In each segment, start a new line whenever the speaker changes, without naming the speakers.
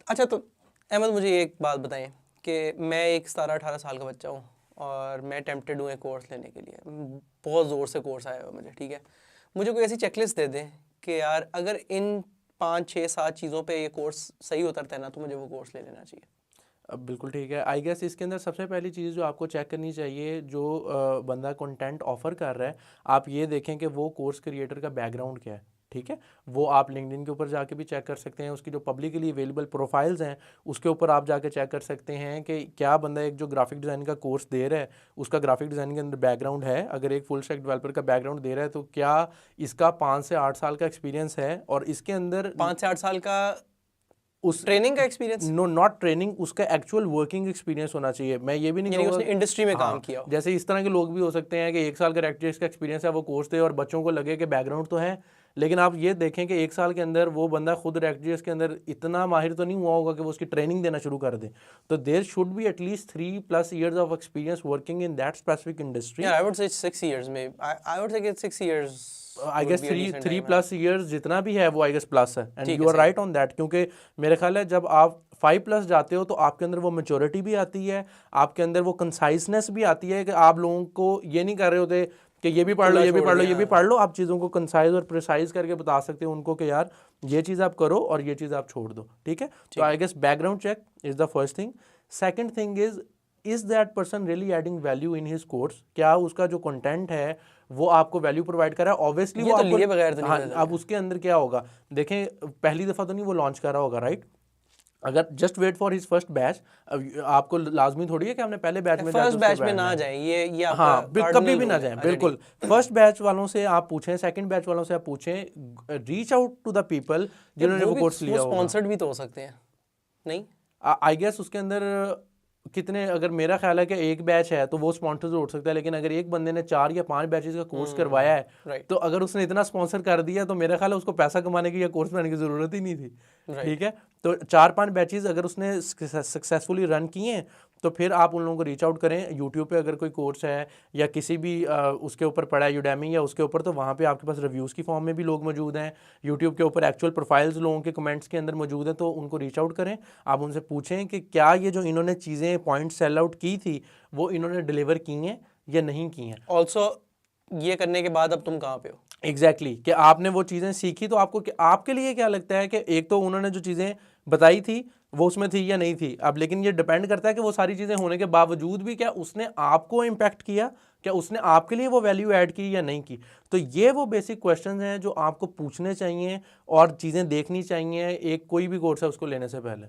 अच्छा तो अहमद मुझे एक बात बताएं कि मैं एक 17-18 साल का बच्चा हूँ और मैं टेम्पटेड हूँ एक कोर्स लेने के लिए। बहुत ज़ोर से कोर्स आया हुआ मुझे, ठीक है। मुझे कोई ऐसी चेकलिस्ट दे दें कि यार अगर इन 5 6 7 चीज़ों पे ये कोर्स सही उतरता है ना तो मुझे वो कोर्स ले लेना चाहिए।
अब बिल्कुल ठीक है। आई गेस इसके अंदर सबसे पहली चीज़ जो आपको चेक करनी चाहिए, जो बंदा कंटेंट ऑफर कर रहा है, आप ये देखें कि वो कोर्स क्रिएटर का बैकग्राउंड क्या है। ठीक है, वो आप लिंक्डइन के ऊपर जाके भी चेक कर सकते हैं, उसकी जो पब्लिकली अवेलेबल प्रोफाइल्स हैं उसके ऊपर आप जाके चेक कर सकते हैं कि क्या बंदा एक जो ग्राफिक डिज़ाइन का कोर्स दे रहा है उसका ग्राफिक डिज़ाइन के अंदर बैकग्राउंड है। अगर एक फुल स्टैक डेवलपर का बैकग्राउंड दे रहा है तो क्या इसका 5 से 8 साल का एक्सपीरियंस है, और इसके अंदर
5 से 8 साल का
उस
ट्रेनिंग का एक्सपीरियंस,
नो नॉट ट्रेनिंग, उसका एक्चुअल वर्किंग एक्सपीरियंस होना चाहिए। मैं ये भी नहीं
यानी कि
कहूँगा
उसने इंडस्ट्री में काम
हाँ,
किया हो।
जैसे इस तरह के लोग भी हो सकते हैं कि 1 साल का रेक्टेस का एक्सपीरियंस है, वो कोर्स दे और बच्चों को लगे कि बैकग्राउंड तो है, लेकिन आप ये देखें कि 1 साल के अंदर वो बंदा खुद रेक्टेस के अंदर इतना माहिर तो नहीं हुआ होगा कि वो उसकी ट्रेनिंग देना शुरू कर दे। तो there should be at least 3+ years of experience working in that specific industry.
यार आई वुड से 6 इयर्स में, आई वुड से कि 6 years
I
would
guess
be a
three
decent
three
time.
Plus years जितना भी है वो I guess plus है, and
ठीक
यू
है,
आर
सही है।
राइट ऑन दैट, क्योंकि मेरे ख्याल है जब आप 5+ जाते हो तो आपके अंदर वो मेच्योरिटी भी आती है, आपके अंदर वो कंसाइजनेस भी आती है कि आप लोगों को ये नहीं कर रहे होते कि ये भी पढ़ लो
खुला
ये भी
छोड़
पढ़ लो
दिया,
ये भी
हाँ।
पढ़ लो। आप चीज़ों को कंसाइज और प्रिसाइज करके बता सकते हो उनको कि यार ये चीज़ आप करो और ये चीज़ आप छोड़ दो। ठीक है, तो
ठीक
आई
है।
Guess background check is the first thing. Second thing is that person really adding value in his course, क्या उसका जो कंटेंट है वो आपको वैल्यू प्रोवाइड कर रहा है। ऑब्वियसली
ये
वो
तो
आपको
लिए बगैर तो नहीं
हाँ,
पता
अब
चलेगा।
उसके अंदर क्या होगा, देखें पहली दफ़ा तो नहीं वो लॉन्च कर रहा होगा, राइट। अगर just wait for his first batch, आपको लाजमी थोड़ी है कि हमने पहले बैच में जाके
फर्स्ट
उससे
बैच में
बैठना
ना
है।
जाए, ये आपका
हाँ, कभी
कार्डिनल
भी ना
रूल है।
जाएं,
अच्छा,
बिल्कुल।
ठीक।
फर्स्ट बैच वालों से आप पूछें, सेकंड बैच वालों से आप पूछें, reach out to the people
यार
जिन्होंने
वो
वो
भी,
कोर्स
वो
लिया होगा।
स्पॉन्सर्ड भी तो हो सकते हैं, नहीं?
आई गेस उसके अंदर कितने, अगर मेरा ख्याल है कि एक बैच है तो वो स्पॉन्सर हो सकता है, लेकिन अगर एक बंदे ने 4 या 5 बैचेस का कोर्स करवाया है
राइट।
तो अगर उसने इतना स्पॉन्सर कर दिया तो मेरा ख्याल है उसको पैसा कमाने की या कोर्स बनाने की ज़रूरत ही नहीं थी।
राइट।
ठीक है, तो 4-5 बैचेस अगर उसने सक्सेसफुली रन किए हैं तो फिर आप उन लोगों को रीच आउट करें। यूट्यूब पे अगर कोई कोर्स है या किसी भी उसके ऊपर पढ़ा है यूडेमी या उसके ऊपर, तो वहाँ पे आपके पास रिव्यूज़ की फॉर्म में भी लोग मौजूद हैं। यूट्यूब के ऊपर एक्चुअल प्रोफाइल्स लोगों के कमेंट्स के अंदर मौजूद हैं, तो उनको रीच आउट करें। आप उनसे पूछें कि क्या ये जो इन्होंने चीज़ें पॉइंट सेल आउट की थी वो इन्होंने डिलीवर की हैं या नहीं की हैं।
ऑल्सो ये करने के बाद अब तुम कहाँ पे हो?
एग्जैक्टली कि आपने वो चीज़ें सीखी तो आपको आपके लिए क्या लगता है कि एक तो उन्होंने जो चीज़ें बताई थी वो उसमें थी या नहीं थी। अब लेकिन ये डिपेंड करता है कि वो सारी चीज़ें होने के बावजूद भी क्या उसने आपको इम्पैक्ट किया, क्या उसने आपके लिए वो वैल्यू ऐड की या नहीं की। तो ये वो बेसिक क्वेश्चंस हैं जो आपको पूछने चाहिए और चीज़ें देखनी चाहिए एक कोई भी कोर्स है उसको लेने से पहले।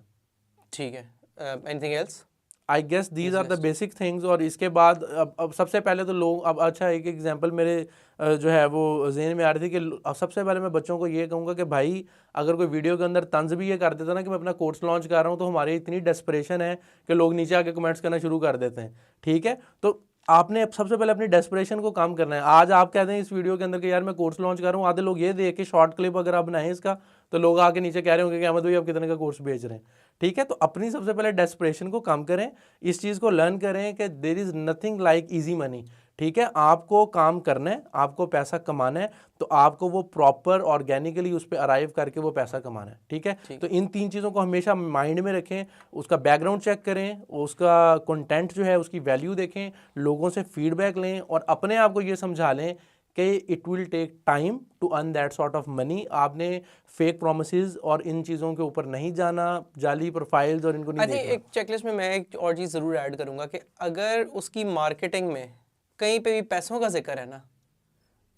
ठीक है। Anything else
I guess these
this
are the
list?
Basic things. और इसके बाद अब सबसे पहले तो लोग, अब अच्छा एक एग्जांपल मेरे जो है वो जेहन में आ रही थी कि अब सबसे पहले मैं बच्चों को ये कहूँगा कि भाई अगर कोई वीडियो के अंदर तंज भी ये कर देता ना कि मैं अपना कोर्स लॉन्च कर रहा हूँ, तो हमारी इतनी डेस्परेशन है कि लोग नीचे आके कमेंट्स करना शुरू कर देते हैं। ठीक है, तो आपने सबसे पहले अपनी डेस्परेशन को कम करना है। आज आप कहते हैं इस वीडियो के अंदर कि यार मैं कोर्स लॉन्च कर रहा हूँ, आधे लोग ये देख के शॉर्ट क्लिप अगर आप बनाएं इसका तो लोग आके नीचे कह रहे होंगे कि अहमद भाई आप कितने का कोर्स बेच रहे हैं। ठीक है, तो अपनी सबसे पहले डेस्परेशन को कम करें, इस चीज़ को लर्न करें कि there is nothing like easy money. ठीक है, आपको काम करना है, आपको पैसा कमाना है, तो आपको वो प्रॉपर ऑर्गेनिकली उस पर अराइव करके वो पैसा कमाना है। ठीक है, तो इन 3 चीज़ों को हमेशा माइंड में रखें। उसका बैकग्राउंड चेक करें, उसका कंटेंट जो है उसकी वैल्यू देखें, लोगों से फीडबैक लें और अपने आप को ये समझा लें कि it will take time to earn that sort of money. आपने फेक प्रोमिसेस और इन चीज़ों के ऊपर नहीं जाना, जाली प्रोफाइल्स और इनको नहीं
आई थिंक
देखना।
एक चेकलिस्ट में मैं एक और चीज़ ज़रूर ऐड करूँगा कि अगर उसकी मार्केटिंग में कहीं पे भी पैसों का जिक्र है ना,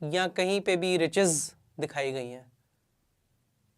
या कहीं पे भी रिचेस दिखाई गई हैं,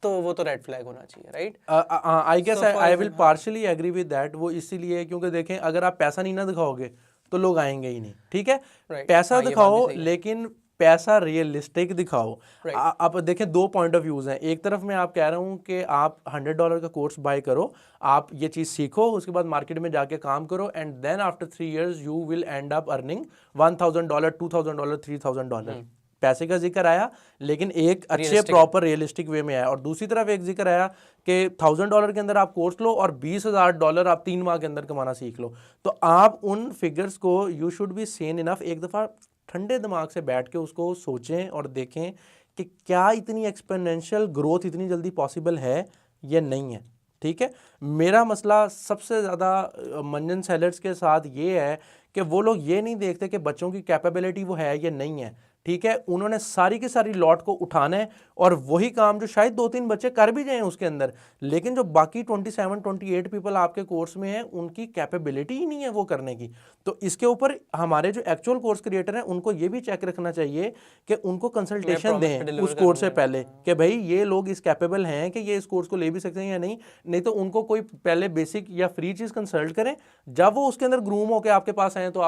तो वो तो रेड फ्लैग होना चाहिए, right?
I guess
so for
I will
example, हाँ।
Partially agree with that. वो इसीलिए क्योंकि देखें अगर आप पैसा नहीं ना दिखाओगे तो लोग आएंगे ही नहीं। ठीक है,
राइट,
पैसा
हाँ, ये बात भी
दिखाओ
सही है।
लेकिन पैसा रियलिस्टिक दिखाओ।
राइट।
आप देखें 2 पॉइंट ऑफ व्यूज़ हैं। एक तरफ मैं आप कह रहा हूँ कि आप $100 का कोर्स बाय करो, आप ये चीज़ सीखो, उसके बाद मार्केट में जाके काम करो and then after 3 years you will end up earning $1,000, $2,000, $3,000। पैसे का जिक्र आया लेकिन एक अच्छे
रियलिस्टिक है।
प्रॉपर रियलिस्टिक वे में आया। और दूसरी तरफ एक जिक्र आया कि $1,000 के अंदर आप कोर्स लो और $20,000 आप 3 माह के अंदर कमाना सीख लो। तो आप उन फिगर्स को you should be Sen enough, एक दफ़ा ठंडे दिमाग से बैठ के उसको सोचें और देखें कि क्या इतनी एक्सपोनेंशियल ग्रोथ इतनी जल्दी पॉसिबल है या नहीं है। ठीक है। मेरा मसला सबसे ज़्यादा मंजन सेलर्स के साथ ये है कि वो लोग ये नहीं देखते कि बच्चों की कैपेबिलिटी वो है या नहीं है, ठीक है। उन्होंने सारी की सारी लॉट को उठाना है और वही काम जो शायद 2-3 बच्चे कर भी जाएं उसके अंदर, लेकिन जो बाकी 27-28 पीपल आपके कोर्स में हैं उनकी कैपेबिलिटी ही नहीं है वो करने की। तो इसके ऊपर हमारे जो एक्चुअल कोर्स क्रिएटर हैं उनको ये भी चेक रखना चाहिए कि उनको कंसल्टेशन
promise पे
दें
deliver
उस कोर्स से
करूंगा।
पहले कि भाई ये लोग इस कैपेबल हैं कि ये इस कोर्स को ले भी सकते हैं या नहीं। नहीं तो उनको कोई पहले बेसिक या फ्री चीज़ कंसल्ट करें, जब वो उसके अंदर ग्रूम होकर आपके पास आए तो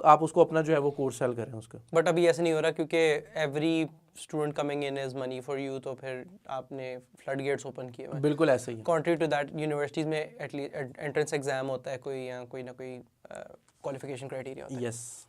आप उसको अपना जो है वो कोर्स सेल करें उसका।
बट अभी ऐसा नहीं हो रहा क्योंकि every student coming in is money for you, तो फिर आपने फ्लड गेट्स ओपन किए हुए हैं।
बिल्कुल ऐसे ही है।
कॉन्ट्री टू दैट यूनिवर्सिटीज़ में एटलीस्ट एंट्रेंस एग्जाम होता है कोई, या कोई ना कोई क्वालिफिकेशन क्राइटेरिया होता है।
यस